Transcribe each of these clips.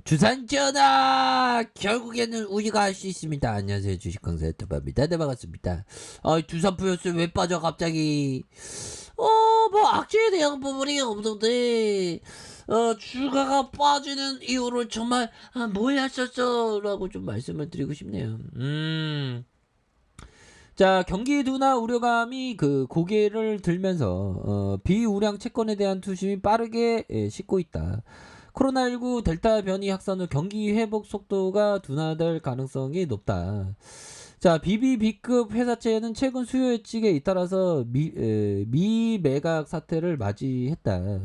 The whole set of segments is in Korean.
주산 전화 결국에는 우리가 할 수 있습니다. 안녕하세요, 주식강사 유튜버입니다. 네, 반갑습니다. 두산 플러스 왜 빠져 갑자기? 뭐 악재에 대한 부분이 없는데 주가가 빠지는 이유를 정말 뭘 하셨어라고 좀 말씀을 드리고 싶네요. 자, 경기 둔화 우려감이 그 고개를 들면서 비우량 채권에 대한 투심이 빠르게 식고 있다. 코로나19 델타 변이 확산 후 경기 회복 속도가 둔화될 가능성이 높다. 자, BBB급 회사채는 최근 수요 예측에 잇따라서 미매각 사태를 맞이했다.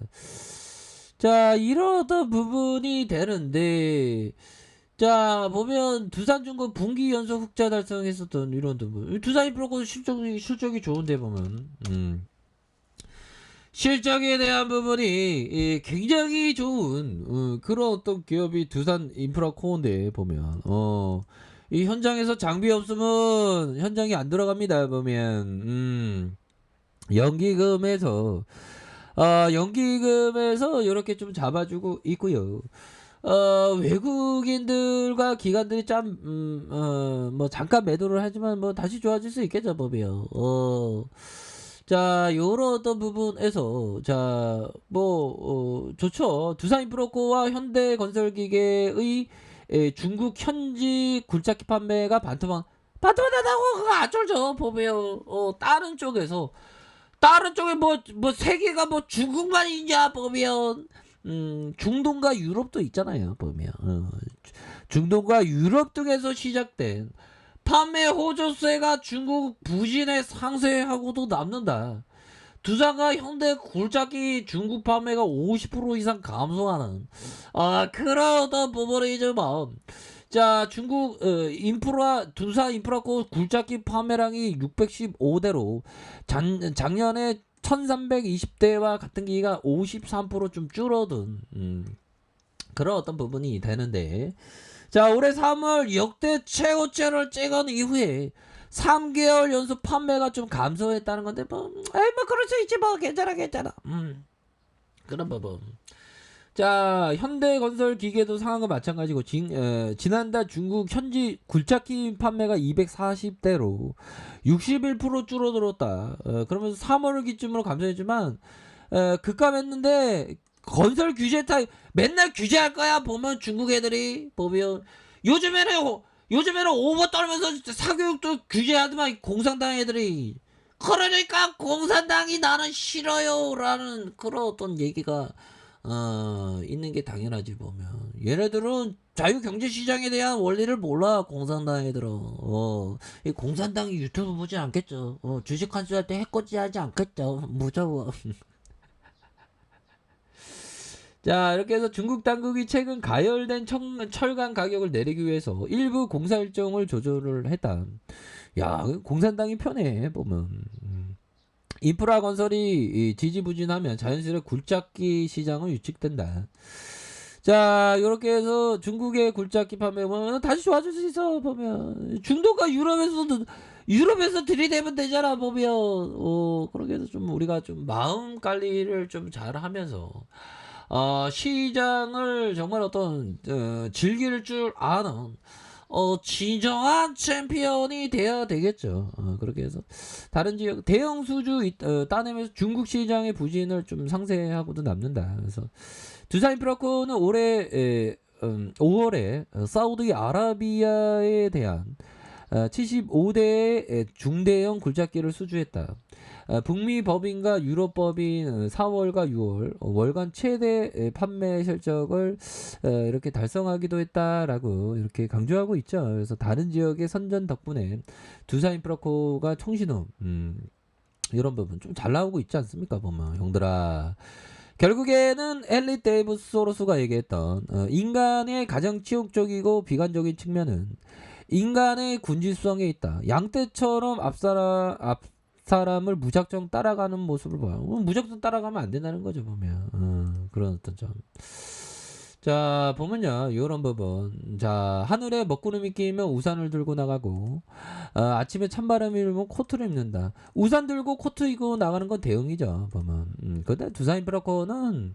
자, 이러던 부분이 되는데, 자, 보면 두산중공 분기 연속 흑자 달성했었던 이런 부분. 두산인프라고 실적이 좋은데 보면. 실적에 대한 부분이 굉장히 좋은 그런 어떤 기업이 두산 인프라코어인데 보면 이 현장에서 장비 없으면 현장이 안 들어갑니다. 보면 연기금에서 연기금에서 이렇게 좀 잡아주고 있고요. 외국인들과 기관들이 뭐 잠깐 매도를 하지만 뭐 다시 좋아질 수 있겠죠, 보면. 자, 요런 어떤 부분에서, 자, 뭐, 좋죠. 두산인프라코어와 현대건설기계의 중국 현지 굴착기 판매가 반토막나다고 그거 안 쫄죠, 보면. 다른 쪽에 뭐, 세계가 뭐 중국만 있냐, 보면. 중동과 유럽도 있잖아요, 보면. 중동과 유럽 등에서 시작된 판매 호조세가 중국 부진의 상세하고도 남는다. 두산과 현대 굴착기 중국 판매가 50% 이상 감소하는 그런 어떤 부분이지만 자 중국 두산 인프라코 굴착기 판매량이 615대로 작년에 1320대와 같은 기가 53%좀 줄어든 그런 어떤 부분이 되는데 자 올해 3월 역대 최고치를 찍은 이후에 3개월 연속 판매가 좀 감소했다는 건데 뭐 그럴 수 있지 뭐 괜찮아 그런 부분 자 현대건설 기계도 상황과 마찬가지고 지난달 중국 현지 굴착기 판매가 240대로 61% 줄어들었다 그러면서 3월을 기점으로 감소했지만 급감했는데 건설 규제 맨날 규제할 거야 보면 중국 애들이 보면 요즘에는 오버 떨면서 사교육도 규제하더만 공산당 애들이 그러니까 공산당이 나는 싫어요 라는 그런 어떤 얘기가 있는 게 당연하지 보면 얘네들은 자유경제시장에 대한 원리를 몰라 공산당 애들은 이 공산당이 유튜브 보지 않겠죠 주식 환수할 때 해코지 하지 않겠죠 무서워 자 이렇게 해서 중국 당국이 최근 가열된 철강 가격을 내리기 위해서 일부 공사 일정을 조절을 했다. 야 공산당이 편해 보면 인프라 건설이 지지부진하면 자연스레 굴착기 시장은 유축된다. 자 이렇게 해서 중국의 굴착기 판매 보면 다시 좋아질 수 있어 보면 중동과 유럽에서 들이대면 되잖아 보면 그렇게 해서 좀 우리가 좀 마음 관리를 좀 잘 하면서 시장을 정말 어떤 즐길 줄 아는 진정한 챔피언이 돼야 되겠죠. 그렇게 해서 다른 지역 대형 수주 따내면서 중국 시장의 부진을 좀 상쇄하고도 남는다. 그래서 두산인프라코는 올해 5월에 사우디아라비아에 대한 75대의 중대형 굴착기를 수주했다. 북미 법인과 유럽 법인 4월과 6월 월간 최대 판매 실적을 이렇게 달성하기도 했다라고 이렇게 강조하고 있죠. 그래서 다른 지역의 선전 덕분에 두산인프라코가 총신호 이런 부분 좀 잘 나오고 있지 않습니까? 보면 형들아. 결국에는 엘리 데이비스 소로스가 얘기했던 인간의 가장 치욕적이고 비관적인 측면은 인간의 군지성에 있다. 양떼처럼 앞 사람을 무작정 따라가는 모습을 봐요. 무작정 따라가면 안 된다는 거죠 보면 그런 어떤 점. 자, 보면요. 요런 부분. 자, 하늘에 먹구름이 끼면 우산을 들고 나가고, 아침에 찬바람이 불면 코트를 입는다. 우산 들고 코트 입고 나가는 건 대응이죠, 보면. 근데 두산 브로커는,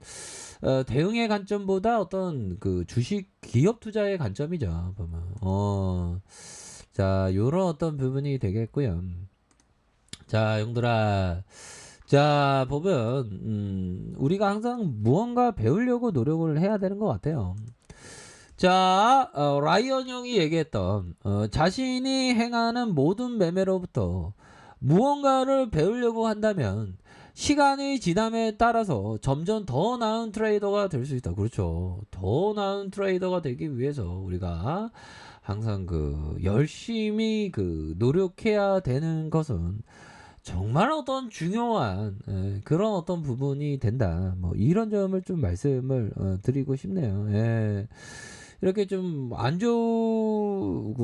대응의 관점보다 어떤 그 주식 기업 투자의 관점이죠, 보면. 자, 요런 어떤 부분이 되겠고요. 자, 형들아. 자, 보면, 우리가 항상 무언가 배우려고 노력을 해야 되는 것 같아요. 자, 라이언 형이 얘기했던, 자신이 행하는 모든 매매로부터 무언가를 배우려고 한다면, 시간이 지남에 따라서 점점 더 나은 트레이더가 될 수 있다. 그렇죠. 더 나은 트레이더가 되기 위해서 우리가 항상 열심히 노력해야 되는 것은 정말 어떤 중요한 그런 어떤 부분이 된다. 뭐 이런 점을 좀 말씀을 드리고 싶네요. 예. 이렇게 좀 안 좋은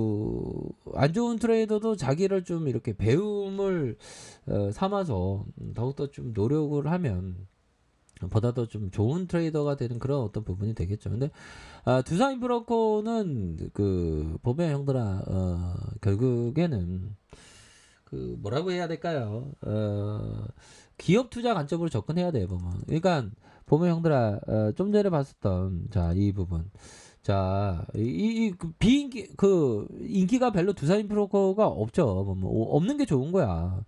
트레이더도 자기를 좀 이렇게 배움을 삼아서 더욱더 좀 노력을 하면 보다도 좀 좋은 트레이더가 되는 그런 어떤 부분이 되겠죠. 근데 두산 브로커는 보면 형들아 결국에는 뭐라고 해야 될까요? 기업 투자 관점으로 접근해야 돼요, 보면. 그러니까, 보면 형들아, 좀 전에 봤었던, 자, 이 부분. 자, 인기가 별로 두산 브로커가 없죠. 보면. 없는 게 좋은 거야.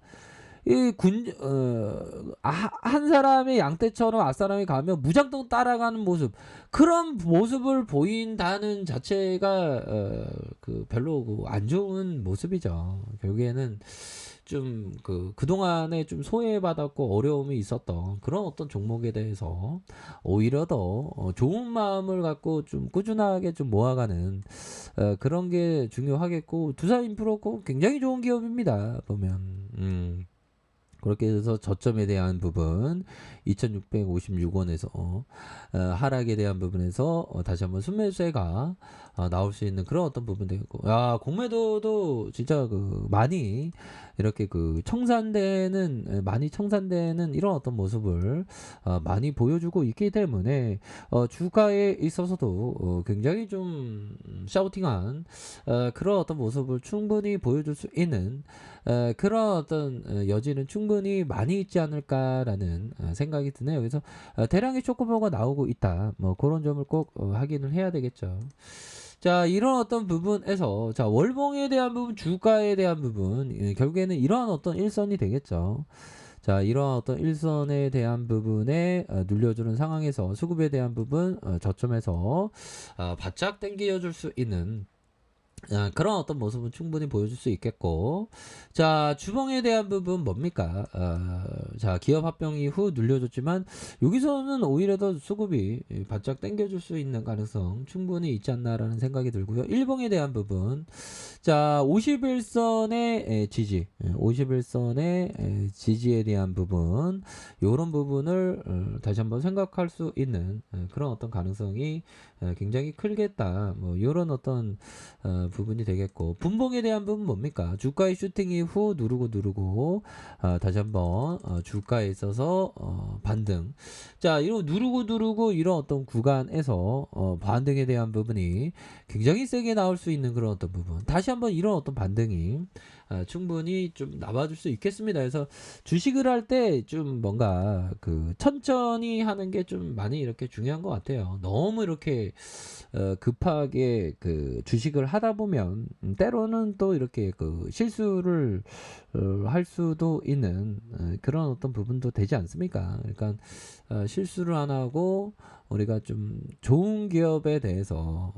한 사람이 양떼처럼 앞사람이 가면 무작정 따라가는 모습. 그런 모습을 보인다는 자체가, 별로 안 좋은 모습이죠. 결국에는 좀 그동안에 좀 소외받았고 어려움이 있었던 그런 어떤 종목에 대해서 오히려 더 좋은 마음을 갖고 좀 꾸준하게 좀 모아가는 그런 게 중요하겠고 두산인프로코 굉장히 좋은 기업입니다. 보면. 그렇게 해서 저점에 대한 부분 2656원에서 하락에 대한 부분에서 다시 한번 순매수세가 나올 수 있는 그런 어떤 부분 되겠고, 야, 공매도도 진짜 많이 이렇게 많이 청산되는 이런 어떤 모습을 많이 보여주고 있기 때문에 주가에 있어서도 굉장히 좀 샤우팅한 그런 어떤 모습을 충분히 보여줄 수 있는 그런 어떤 여지는 충분히 많이 있지 않을까라는 생각이 드네요. 그래서 대량의 초코버가 나오고 있다. 뭐 그런 점을 꼭 확인을 해야 되겠죠. 자, 이런 어떤 부분에서 자, 월봉에 대한 부분, 주가에 대한 부분, 결국에는 이러한 어떤 일선이 되겠죠. 자, 이러한 어떤 일선에 대한 부분에 눌려주는 상황에서 수급에 대한 부분, 저점에서 바짝 당겨줄 수 있는 그런 어떤 모습은 충분히 보여줄 수 있겠고, 자, 주봉에 대한 부분 뭡니까? 자, 기업 합병 이후 눌려줬지만 여기서는 오히려 더 수급이 바짝 당겨줄 수 있는 가능성 충분히 있지 않나라는 생각이 들고요. 일봉에 대한 부분, 자, 51선의 지지, 51선의 지지에 대한 부분, 요런 부분을 다시 한번 생각할 수 있는 그런 어떤 가능성이 굉장히 크겠다. 뭐 요런 어떤 부분이 되겠고, 분봉에 대한 부분 뭡니까? 주가의 슈팅 이후 누르고 다시 한번 주가에 있어서 반등. 자, 이런 누르고 이런 어떤 구간에서 반등에 대한 부분이 굉장히 세게 나올 수 있는 그런 어떤 부분. 다시 한번 이런 어떤 반등이 충분히 좀 나와줄 수 있겠습니다. 그래서 주식을 할 때 좀 뭔가 천천히 하는 게 좀 많이 이렇게 중요한 것 같아요. 너무 이렇게 급하게 주식을 하다 보면 때로는 또 이렇게 실수를 할 수도 있는 그런 어떤 부분도 되지 않습니까? 그러니까 실수를 안 하고 우리가 좀 좋은 기업에 대해서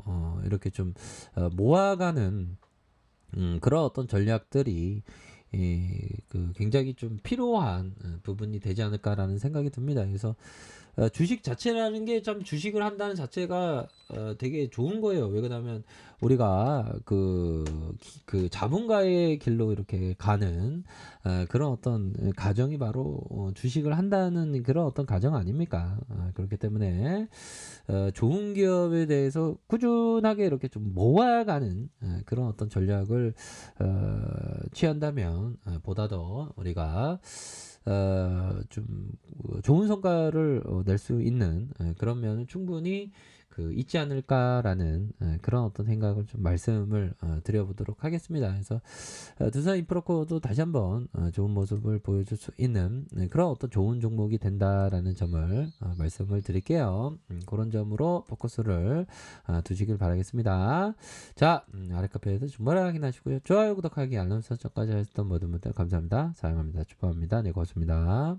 이렇게 좀 모아가는 그런 어떤 전략들이 굉장히 좀 필요한 부분이 되지 않을까라는 생각이 듭니다. 그래서 주식 자체라는 게 참 주식을 한다는 자체가 되게 좋은 거예요. 왜 그러냐면 우리가 자본가의 길로 이렇게 가는 그런 어떤 가정이 바로 주식을 한다는 그런 어떤 가정 아닙니까? 그렇기 때문에 좋은 기업에 대해서 꾸준하게 이렇게 좀 모아가는 그런 어떤 전략을 취한다면 보다 더 우리가 좀 좋은 성과를 낼 수 있는 그런 면은 충분히 있지 않을까라는 그런 어떤 생각을 좀 말씀을 드려보도록 하겠습니다. 그래서 두산 인프라코도 다시 한번 좋은 모습을 보여줄 수 있는 그런 어떤 좋은 종목이 된다라는 점을 말씀을 드릴게요. 그런 점으로 포커스를 두시길 바라겠습니다. 자, 아래카페에서 주말에 확인하시고요. 좋아요, 구독하기, 알람 설정까지 하셨던 모든 분들 감사합니다. 사랑합니다. 축복합니다. 네, 고맙습니다.